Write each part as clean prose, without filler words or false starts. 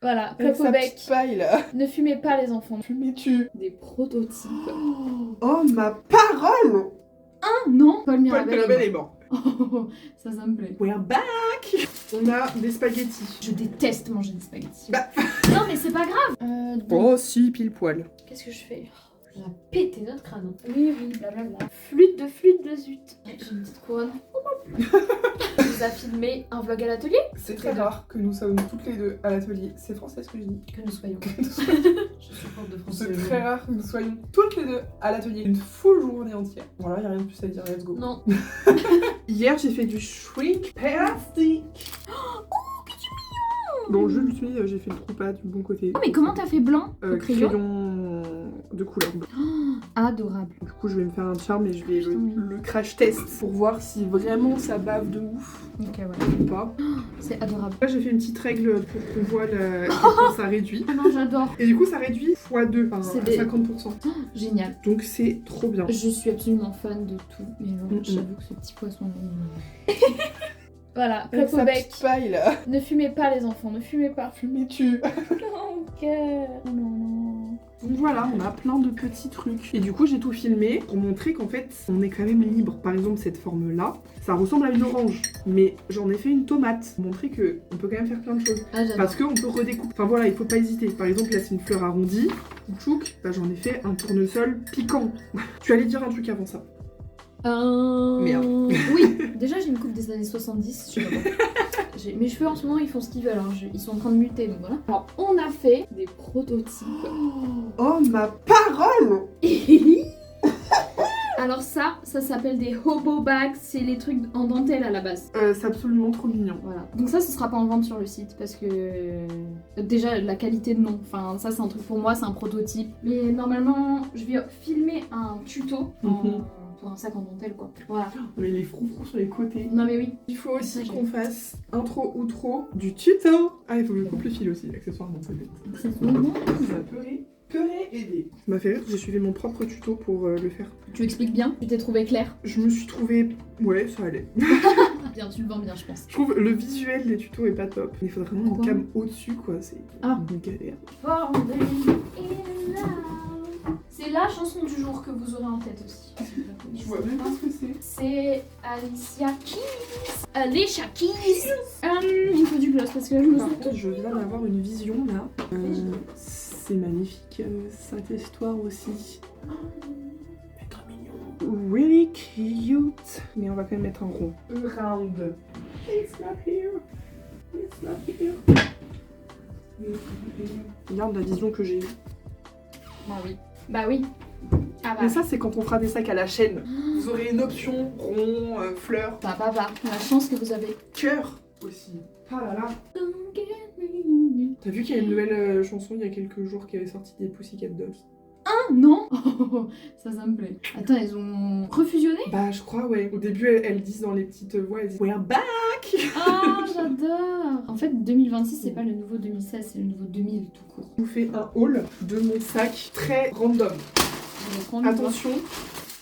Voilà, avec clope au sa bec. petite paille là. Ne fumez pas les enfants. Fumez-tu? Des prototypes. Oh ma parole! Ah non, Paul Paul Mirabel Mirabel est est mort. mort. Ça me plaît. We're back! On a des spaghettis. Je déteste manger des spaghettis. Bah. Non mais c'est pas grave. Oh si, pile poil. Qu'est-ce que je fais? On a pété notre crâne. Oui, blablabla. Flûte de zut. J'ai une petite couronne. On nous a filmé un vlog à l'atelier. C'est très rare que nous sommes toutes les deux à l'atelier. C'est français ce que je dis. Que nous soyons. Que nous soyons. Je supporte de français. C'est très rare que nous soyons toutes les deux à l'atelier. Une full journée entière. Voilà, y a rien de plus à dire, let's go. Non. Hier, j'ai fait du shrink plastique. Bon, je le suis, j'ai fait le trou pas du bon côté. Oh mais comment t'as fait blanc au crayon? Crayon de couleur bleue. Adorable. Du coup, je vais me faire un charme et je vais Putain, oui. le crash test pour voir si vraiment ça bave de ouf Ok, ouais. ou pas. C'est adorable. Là, j'ai fait une petite règle pour qu'on voit comment ça réduit. Ah non, j'adore. Et du coup, ça réduit x2, enfin C'est à des- 50%. Génial. Donc, c'est trop bien. Je suis absolument fan de tout. Mais bon, j'avoue que ce petit poisson. Voilà, Avec clope au sa bec. petite paille là. Ne fumez pas les enfants, ne fumez pas. Fumez-tu? Oh, cœur. Oh non. Donc voilà, on a plein de petits trucs. Et du coup, j'ai tout filmé pour montrer qu'en fait, on est quand même libre. Par exemple, cette forme-là, ça ressemble à une orange. Mais j'en ai fait une tomate. Pour montrer qu'on peut quand même faire plein de choses. Ah, j'adore. Parce qu'on peut redécouper. Enfin voilà, il faut pas hésiter. Par exemple, là, c'est une fleur arrondie. Tchouk, bah, j'en ai fait un tournesol piquant. Tu allais dire un truc avant ça. Merde. Oui, déjà j'ai une coupe des années 70, je sais pas pourquoi. Mes cheveux en ce moment ils font ce qu'ils veulent, hein. Ils sont en train de muter donc voilà. Alors on a fait des prototypes. Oh ma parole! Alors ça s'appelle des hobo bags, c'est les trucs en dentelle à la base. C'est absolument trop mignon. Voilà. Donc ça, ce sera pas en vente sur le site parce que déjà la qualité de nom. Enfin ça c'est un truc pour moi, c'est un prototype. Mais normalement je vais filmer un tuto pour un sac en dentelle quoi. Voilà. Mais les froufrous sur les côtés. Non mais oui. Il faut aussi Ça, qu'on fasse intro outro du tuto. Ah, il faut que je coupe le fil aussi, accessoirement peut-être. C'est son nom. Ça pourrait aider. Ça m'a fait rire, j'ai suivi mon propre tuto pour le faire. Tu expliques bien. Tu t'es trouvé clair. Je me suis trouvée... Ouais, ça allait. Bien, tu le vends bien je pense. Je trouve le visuel des tutos est pas top. Il faudrait vraiment une Pourquoi cam au-dessus quoi, c'est une galère. C'est la chanson du jour que vous aurez en tête aussi. Je vois même pas ce que c'est. C'est Alicia Keys. Alicia Keys. Il faut du gloss parce que là je me Par sens... contre, je viens d'avoir une vision là. C'est magnifique cette histoire aussi. C'est trop mignon. Really cute. Mais on va quand même mettre un rond. Round. It's not here. It's not here. Regarde la vision que j'ai eue. Bah oui. Bah oui. Ah bah. Mais ça, c'est quand on fera des sacs à la chaîne. Vous aurez une option rond, fleur, Bah. La chance que vous avez. cœur aussi. Ah là là. T'as vu qu'il y a une nouvelle chanson il y a quelques jours qui avait sorti des Pussycat Dolls? Ah non. Ça me plaît. Attends, elles ont refusionné? Bah je crois ouais. Au début elles disent dans les petites voix, elles disent We're back. Ah j'adore. En fait 2026 c'est pas le nouveau 2016, c'est le nouveau 2000 tout court. Je vous fais un haul de mon sac très random. Je vais prendre une Attention,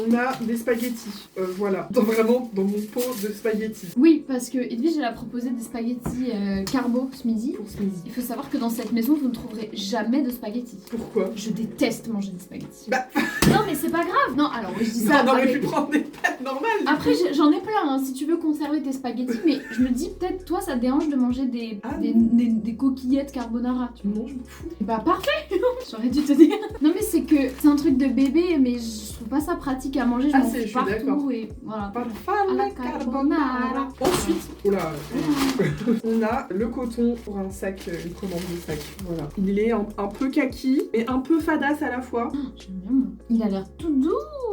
on a des spaghettis. Voilà, vraiment dans mon pot de spaghettis. Oui, parce que Edwige, elle a proposé des spaghettis carbo ce midi. Pour ce midi. Il faut savoir que dans cette maison, vous ne trouverez jamais de spaghettis. Pourquoi? Je déteste manger des spaghettis. Bah. Non, mais c'est pas grave. Non, alors je dis ça. on aurait après- pu prendre des pâtes normales. Après, j'en ai plein, hein, si tu veux conserver tes spaghettis, mais je me dis peut-être, toi, ça te dérange de manger des coquillettes carbonara. Tu vois. Non, je m'en fous. Bah parfait. J'aurais dû te dire. Non, mais c'est que c'est un truc de bébé, mais je trouve pas ça pratique à manger. Je Ah, m'en je fous suis partout d'accord. et voilà. Parfait, carbonara. Ensuite, oula, on a le coton pour un sac, une commande de sac. Voilà. Il est un peu kaki, mais un peu fadasse à la fois. J'aime bien. Il a l'air tout doux.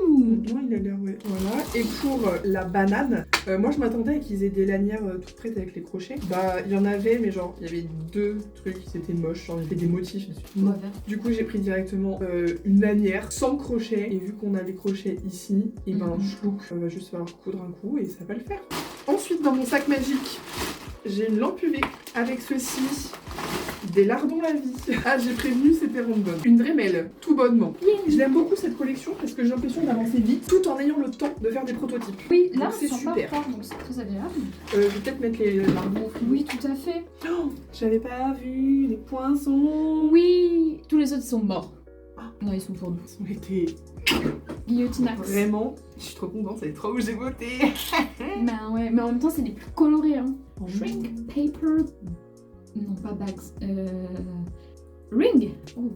Non, il a l'air, ouais. Voilà. Et pour la banane, moi je m'attendais à qu'ils aient des lanières toutes prêtes avec les crochets. Bah, il y en avait, mais genre, il y avait deux trucs, c'était moche. Genre, il y avait des motifs dessus. On va faire. Du coup, j'ai pris directement une lanière sans crochet. Et vu qu'on a les crochets ici, et ben, chlouk, on va juste falloir coudre un coup et ça va le faire. Ensuite, dans mon sac magique, j'ai une lampe UV avec ceci Des lardons la vie. Ah, j'ai prévenu, c'était random. Une Dremel, tout bonnement. Je l'aime beaucoup cette collection parce que j'ai l'impression d'avancer vite tout en ayant le temps de faire des prototypes. Oui, là, donc c'est c'est super. super. Donc c'est très agréable. Je vais peut-être mettre les lardons au frigo. Oui, tout à fait. Oh, j'avais pas vu les poinçons. Oui, tous les autres ils sont morts. Non, ils sont pour nous. Ils ont été Guillotinax. vraiment. Je suis trop contente, c'est trop où j'ai voté. Ben ouais, mais en même temps, c'est les plus colorés. Hein. Oh. Shrink paper. Non, pas bags. Ring. Oh.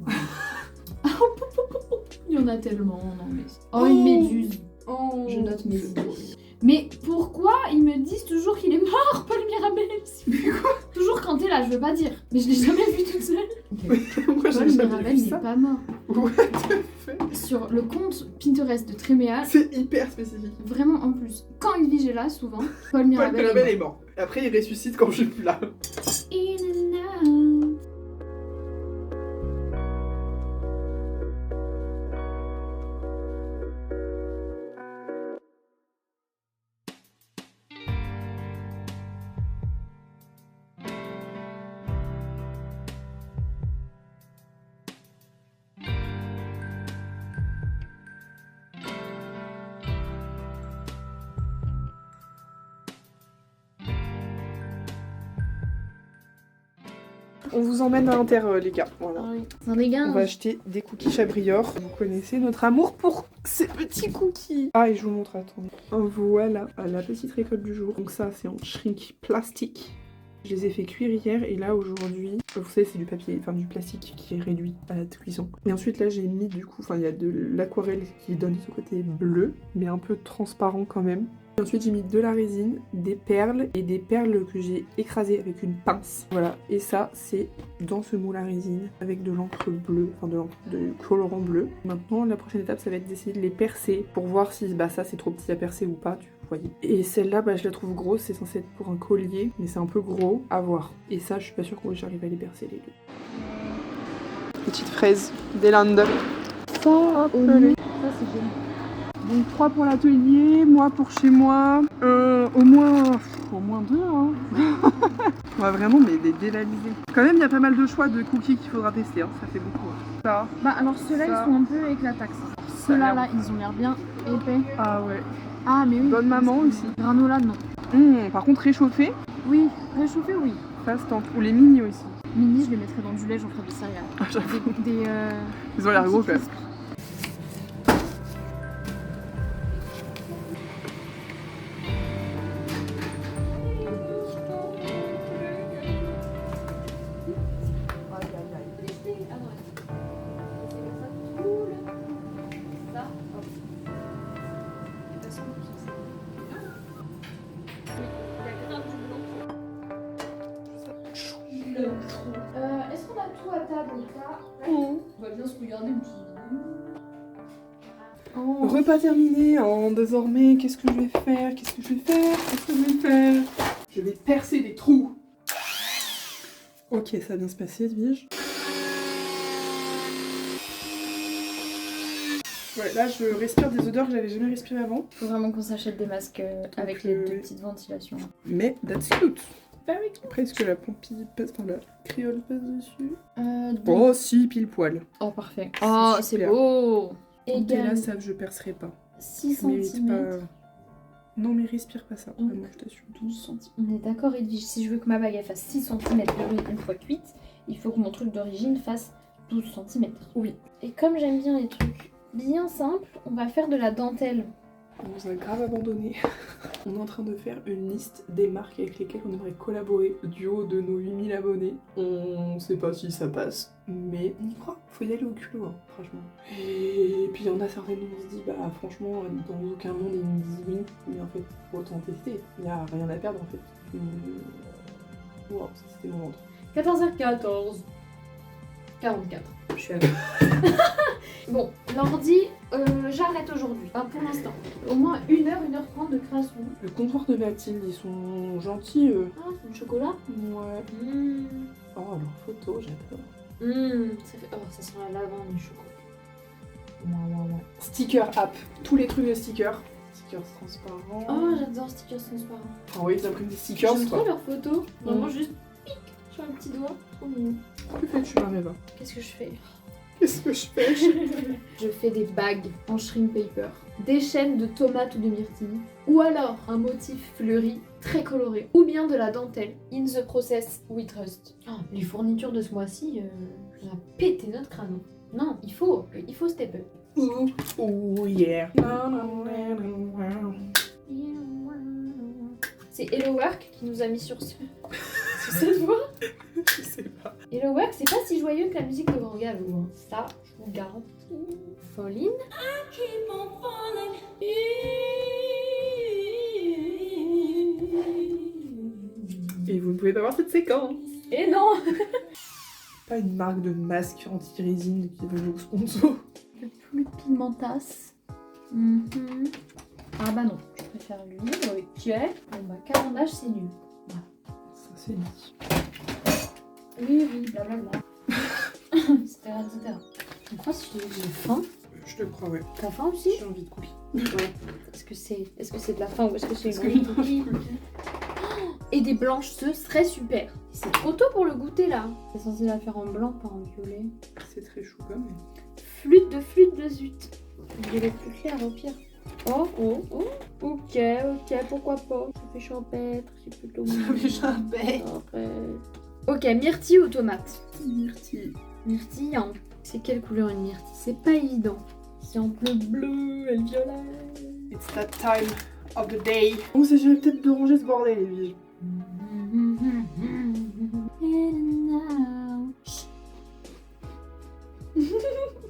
Il y en a tellement. Non, mais... Oh, une méduse. Oh, Je note mes c'est idées. trop. Mais pourquoi ils me disent toujours qu'il est mort, Paul Mirabel? Toujours quand t'es là, je veux pas dire. Mais je l'ai jamais vu toute seule. Moi, Paul j'ai jamais Mirabel vu n'est ça. pas mort. What the fuck? Sur le compte Pinterest de Tréméa, C'est hyper spécifique. vraiment en plus, quand il vit, j'ai là souvent, Paul Paul Mirabel Mirabel est est mort. Après, il ressuscite quand je suis plus là. mort. In and out. On vous emmène à Inter, les gars. Voilà. Ah oui. C'est un dégât. On va acheter des cookies Chabrior. Vous connaissez notre amour pour ces petits cookies. Ah, et je vous montre, attendez. Voilà, la petite récolte du jour. Donc ça, c'est en shrink plastique. Je les ai fait cuire hier et là aujourd'hui, vous savez c'est du papier, enfin du plastique qui est réduit à la cuisson. Et ensuite là j'ai mis du coup, enfin il y a de l'aquarelle qui donne ce côté bleu, mais un peu transparent quand même. Et ensuite j'ai mis de la résine, des perles et des perles que j'ai écrasées avec une pince. Voilà, et ça c'est dans ce moule à résine avec de l'encre bleue, enfin de colorant bleu. Maintenant la prochaine étape ça va être d'essayer de les percer pour voir si bah ça c'est trop petit à percer ou pas. Voyez. Et celle-là, bah, je la trouve grosse, c'est censé être pour un collier, mais c'est un peu gros, à voir. Et ça, je suis pas sûre que j'arrive à les percer les deux. Petite fraise des Landes. Ça, c'est génial. donc 3 pour l'atelier, moi pour chez moi, au moins 2. Hein. On va vraiment mais les dévaliser. Quand même, il y a pas mal de choix de cookies qu'il faudra tester, hein. Ça fait beaucoup. Hein. Ça. Bah alors ceux-là Ça. ils sont un peu éclatax. Ceux-là là, ils ont l'air bien épais. Ah ouais. Ah mais oui. Bonne maman aussi. Granola non. Par contre, réchauffé, Oui, réchauffé oui. ça se tente. Ou les mini aussi. Mini je les mettrais dans du lait, j'en ferais des céréales. Ah, j'avoue. Des Ils ont l'air gros quand même. Est-ce qu'on a tout à table là? Oh. On va bien se regarder une petite Repas terminé, hein. Désormais, qu'est-ce que je vais faire? Je vais percer des trous. Ok, ça va bien se passer, Edwige. Ouais, là je respire des odeurs que j'avais jamais respirées avant. Faut vraiment qu'on s'achète des masques avec les deux petites ventilations. Mais that's cute. Après, est-ce que la pompille passe, enfin la créole passe dessus? Oh si, pile poil. Oh parfait. Oh c'est super. beau. Et là, Égal ça je percerai pas. 6 Je mérite cm. pas. Non mais respire pas ça, vraiment, je t'assure. 12 cm. On est d'accord Edwige, si je veux que ma bague elle fasse 6 cm de riz une fois cuite, il faut que mon truc d'origine fasse 12 cm. Oui. Et comme j'aime bien les trucs bien simples, on va faire de la dentelle. On nous a grave abandonné. On est en train de faire une liste des marques avec lesquelles on aimerait collaborer du haut de nos 8000 abonnés. On sait pas si ça passe, mais on y croit. Faut y aller au culot, hein, franchement. Et puis il y en a certaines où on se dit, bah franchement, dans aucun monde ils nous disent oui, mais en fait, faut autant tester. Il n'y a rien à perdre en fait. Wow, ça c'était mon ventre. 14h14. 44. Je suis avec. Bon, l'ordi, j'arrête aujourd'hui, pas pour l'instant. Au moins 1h, 1h30 de création. Le comptoir de Mathilde, ils sont gentils. Ah, c'est du chocolat? Ouais. Oh, leurs photos, j'adore. Ça fait... Oh, ça sent la lavande du chocolat. Ouais. Sticker app. Tous les trucs de stickers. Stickers transparents. Oh, j'adore stickers transparents. Ah oui, ils impriment des stickers, J'aime trop quoi. leurs photos. Vraiment juste pic sur le petit doigt. Trop mignon. Que fais-tu, Mareva? Qu'est-ce que je fais? Qu'est-ce que je fais? Je fais des bagues en shrimp paper, des chaînes de tomates ou de myrtilles, ou alors un motif fleuri très coloré, ou bien de la dentelle. In the process, we trust. Oh, les fournitures de ce mois-ci, ça a pété notre crâne. Non, il faut step up. Oh yeah. C'est Hello Work qui nous a mis sur cette voie. Je sais pas. Hello Work, c'est pas si joyeux que la musique de Grand Galop, hein. Ça, je vous le garantis. Fall in. Et vous ne pouvez pas voir cette séquence. Et non. Pas une marque de masque anti-résine qui veut nous sponsor. Le plus pigmentasse. Ah bah non, je préfère lui. Ok. Bon bah carandage c'est nul. Voilà. Ça c'est dit. Oui, blablabla. Etc. Je crois que j'ai faim. Je te crois, ouais. T'as faim aussi? J'ai envie de cookies. Ouais. Est-ce que c'est de la faim ou est-ce que c'est Est-ce une envie de cookies? Et des blanches, ce serait super. C'est trop tôt pour le goûter là. C'est censé la faire en blanc, pas en violet. C'est très chou quand même. Flûte de zut. Violet plus clair au pire. Oh. Ok, pourquoi pas. Ça fait champêtre, c'est plutôt Ça fait champêtre. Ok, myrtille ou tomate? Myrtille. Myrtille, hein. C'est quelle couleur une myrtille? C'est pas évident. C'est entre le bleu et le violet. It's that time of the day. On s'agirait peut-être de ranger ce bordel, les vies.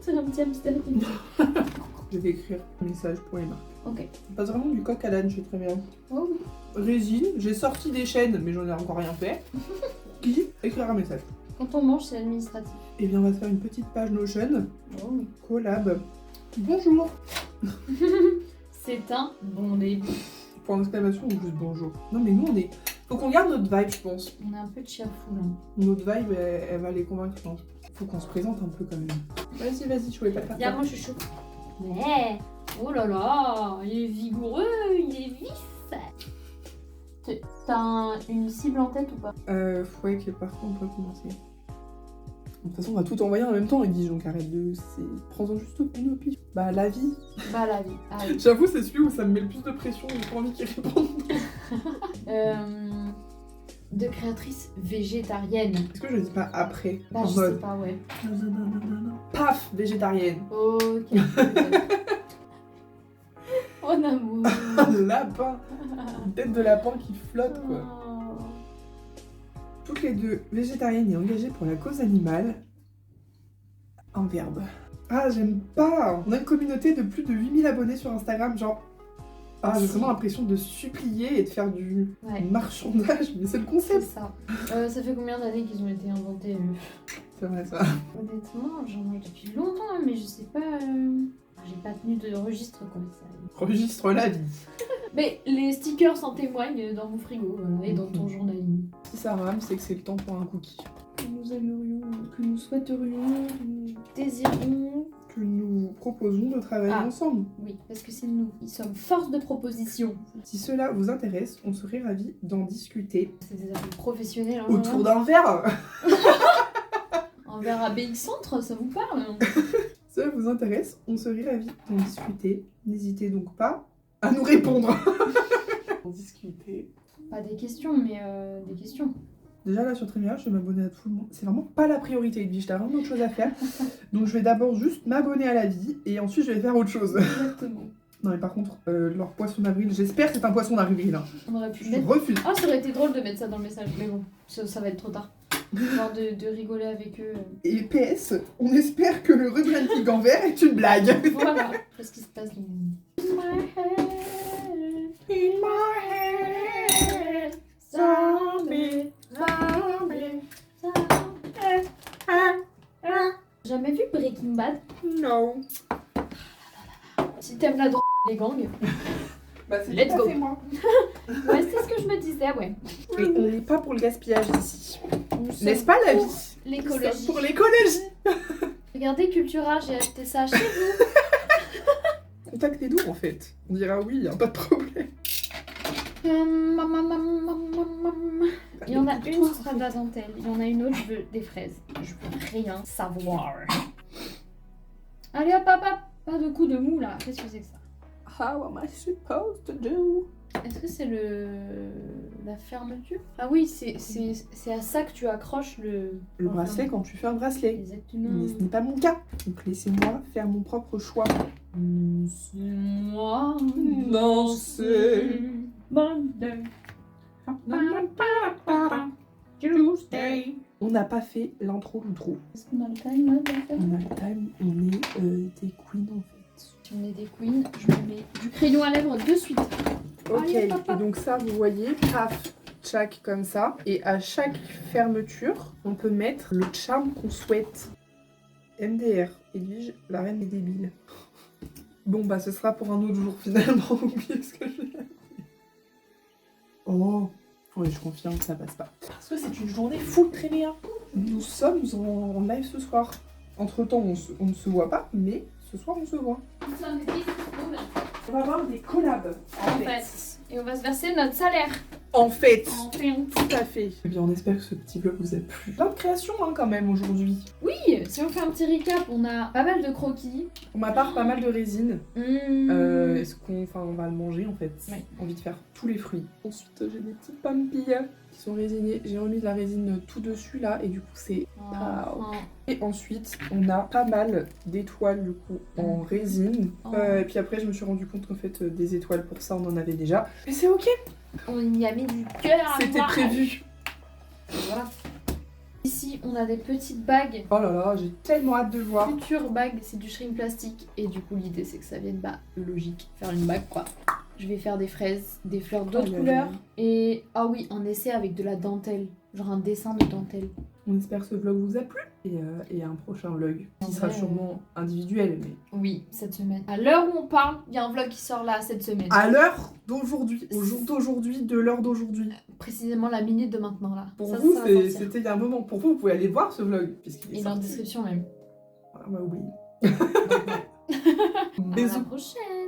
C'est un petit hamster. Je vais écrire un message pour les marques. Ok. On passe vraiment du coq à l'âne, je sais très bien. Oh oui. Résine, j'ai sorti des chaînes, mais j'en ai encore rien fait. Qui? Écrire un message. Quand on mange, c'est administratif. Et bien, on va se faire une petite page Notion. Oh oui. Collab. Bonjour. C'est un bon début. Point d'exclamation ou juste bonjour. Non, mais nous, on est. Faut qu'on garde notre vibe, je pense. On est un peu cheerful. Hein. Notre vibe, elle va les convaincre, je pense. Faut qu'on se présente un peu quand même. Vas-y, je voulais pas te faire Viens, ça. moi je suis chaud. Mais, oh là là, il est vigoureux, il est vif. T'as une cible en tête ou pas? Ouais, que parfois on peut commencer. De toute façon, on va tout envoyer en même temps, ils disent donc arrête de. Prends-en juste une au pif. Bah, la vie. Bah, la vie. Ah, oui. J'avoue, c'est celui où ça me met le plus de pression, j'ai pas envie qu'ils répondent. De créatrice végétarienne. Est-ce que je dis pas après? Bah, en je sais mode. pas, ouais. Paf, végétarienne. Ok. En amour. Un lapin. Une tête de lapin qui flotte, quoi. Oh. Toutes les deux végétariennes et engagées pour la cause animale. Un verbe. Ah, j'aime pas. On a une communauté de plus de 8000 abonnés sur Instagram, genre. Ah, j'ai vraiment l'impression de supplier et de faire du marchandage, mais c'est le C'est concept. ça. Ça fait combien d'années qu'ils ont été inventés C'est vrai ça. Honnêtement, j'en ai depuis longtemps, hein, mais je sais pas. J'ai pas tenu de registre comme ça. Registre la vie. Mais les stickers en témoignent dans mon frigo voilà, et dans ton journaling. Si ça rame, c'est que c'est le temps pour un cookie. Que nous aimerions, que nous souhaiterions, Désirons. que nous proposons de travailler ensemble. Oui, parce que c'est nous. Ils sommes force de proposition. Si cela vous intéresse, on serait ravis d'en discuter. C'est des affaires professionnelles. Hein, Autour d'un verre. Un verre à BX Centre, ça vous parle? Si cela vous intéresse, on serait ravis d'en discuter. N'hésitez donc pas à nous répondre. En discuter. Pas des questions, mais des questions. Déjà là sur Trémia, je vais m'abonner à tout le monde. C'est vraiment pas la priorité de vie, j'ai vraiment d'autres choses à faire. Donc je vais d'abord juste m'abonner à la vie et ensuite je vais faire autre chose. Exactement. Non mais par contre, leur poisson d'avril, j'espère que c'est un poisson d'avril. Hein. On aurait pu le Je mettre. refuse. Ah, ça aurait été drôle de mettre ça dans le message, mais bon, ça va être trop tard. Genre de rigoler avec eux. Et PS, on espère que le rebranding en vert est une blague. Voilà. Qu'est-ce qui se passe dans In my head, zombie, zombie. Jamais vu Breaking Bad? No. Si t'aimes la drogue, les gangs. Bah c'est Let's tout à go. fait moi. Ouais, c'est ce que je me disais, ouais. Et on n'est pas pour le gaspillage ici. Nous sommes N'est-ce pas la pour vie? Nous sommes l'écologie. pour l'écologie. Regardez Cultura, j'ai acheté ça chez vous. Contactez-nous en fait. On dira oui, y a pas de problème. Il y en a une, ce sera de la dentelle. Il y en a une autre, je veux des fraises. Je veux rien savoir. Allez hop, hop, hop. Pas de coup de mou là. Qu'est-ce que c'est que ça? How am I supposed to do? Est-ce que c'est la fermeture? Ah oui, c'est à ça que tu accroches le bracelet quand tu fais un bracelet. Exactement. Mais ce n'est pas mon cas. Donc laissez-moi faire mon propre choix. Moi danser. Monday. Tuesday. On n'a pas fait l'intro l'outro. Est-ce qu'on a le time là? On a le time, on est des queens en fait. Si on est des queens, je me mets du crayon à lèvres de suite. Ok, Allez, papa. et donc ça vous voyez, paf, tchac comme ça. Et à chaque fermeture, on peut mettre le charme qu'on souhaite. MDR, Edwige, la reine des débiles. Bon bah ce sera pour un autre jour finalement, oubliez ce que je viens de dire. Oh, oui je confirme que ça passe pas. Parce que c'est une journée full Tréméa. Nous sommes en live ce soir. Entre temps on ne se voit pas, mais ce soir on se voit. On va avoir des collabs en fait. Et on va se verser notre salaire. En fait. Enfin. Tout à fait. Eh bien, on espère que ce petit vlog vous a plu. Plein de créations quand même aujourd'hui. Oui, si on fait un petit recap, on a pas mal de croquis. Pour ma part, pas mal de résine. Est-ce qu'on va le manger en fait? Oui. Envie de faire tous les fruits. Ensuite, j'ai des petites pampilles qui sont résinées. J'ai remis de la résine tout dessus là et du coup c'est... Et ensuite, on a pas mal d'étoiles du coup en résine. Et puis après, je me suis rendu compte qu'en fait, des étoiles pour ça, on en avait déjà. Mais c'est ok. On y a mis du cœur. C'était prévu. Voilà. Ici, on a des petites bagues. Oh là là, j'ai tellement hâte de voir. Future bague, c'est du shrink plastique. Et du coup, l'idée, c'est que ça vienne, logique, faire une bague, quoi. Je vais faire des fraises, des fleurs d'autres couleurs. Et, ah oui, un essai avec de la dentelle. Genre un dessin de dentelle. On espère que ce vlog vous a plu. Et un prochain vlog qui sera sûrement individuel. Mais... Oui, cette semaine. À l'heure où on parle, il y a un vlog qui sort là, cette semaine. À l'heure d'aujourd'hui. Au jour d'aujourd'hui, de l'heure d'aujourd'hui. Précisément la minute de maintenant, là. Pour vous, c'était il y a un moment. Pour vous, vous pouvez aller voir ce vlog. Il est en description même. Voilà, on m'a oublié. À la Bisous. prochaine.